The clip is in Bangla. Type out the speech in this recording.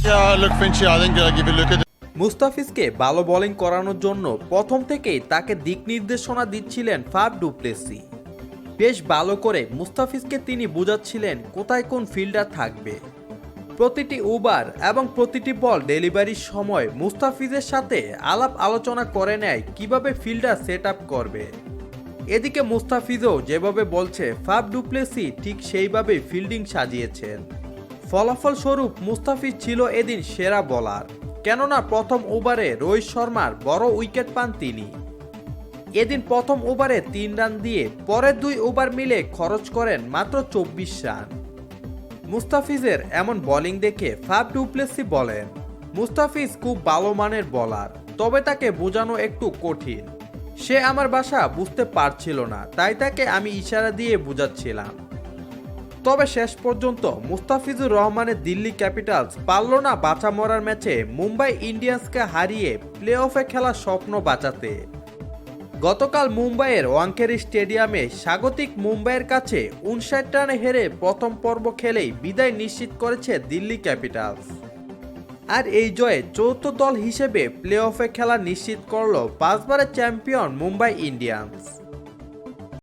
Yeah, look, Finchy, I think if you look at মুস্তাফিজকে ভালো বোলিং করানোর জন্য প্রথম থেকেই তাকে দিক নির্দেশনা দিচ্ছিলেন ফাফ ডু প্লেসি। বেশ ভালো করে মুস্তাফিজকে তিনি বোঝাচ্ছিলেন কোথায় কোন ফিল্ডার থাকবে। প্রতিটি ওভার এবং প্রতিটি বল ডেলিভারির সময় মুস্তাফিজের সাথে আলাপ আলোচনা করে নেয় কিভাবে ফিল্ডার সেট আপ করবে। এদিকে মুস্তাফিজও যেভাবে বলছে ফাফ ডু প্লেসি ঠিক সেইভাবেই ফিল্ডিং সাজিয়েছেন। ফলাফলস্বরূপ মুস্তাফিজ ছিল এদিন সেরা বোলার, কেননা প্রথম ওভারে রোহিত শর্মার বড় উইকেট পান তিনি। এদিন প্রথম ওভারে 3 রান দিয়ে পরের 2 ওভার মিলে খরচ করেন মাত্র 24 রান। মুস্তাফিজের এমন বোলিং দেখে ফাফ ডু প্লেসি বলেন, মুস্তাফিজ খুব ভালো মানের বোলার, তবে তাকে বোঝানো একটু কঠিন। সে আমার ভাষা বুঝতে পারছিল না, তাই তাকে আমি ইশারা দিয়ে বোঝাচ্ছিলাম। তবে শেষ পর্যন্ত মুস্তাফিজুর রহমানের দিল্লি ক্যাপিটালস পারল না বাঁচা মরার ম্যাচে মুম্বাই ইন্ডিয়ান্সকে হারিয়ে প্লে অফে খেলার স্বপ্ন বাঁচাতে। গতকাল মুম্বাইয়ের ওয়াংখেড়ে স্টেডিয়ামে স্বাগতিক মুম্বাইয়ের কাছে 59 রানে হেরে প্রথম পর্ব খেলেই বিদায় নিশ্চিত করেছে দিল্লি ক্যাপিটালস। আর এই জয়ে চতুর্থ দল হিসেবে প্লে অফে খেলা নিশ্চিত করল 5 বারের চ্যাম্পিয়ন মুম্বাই ইন্ডিয়ান্স।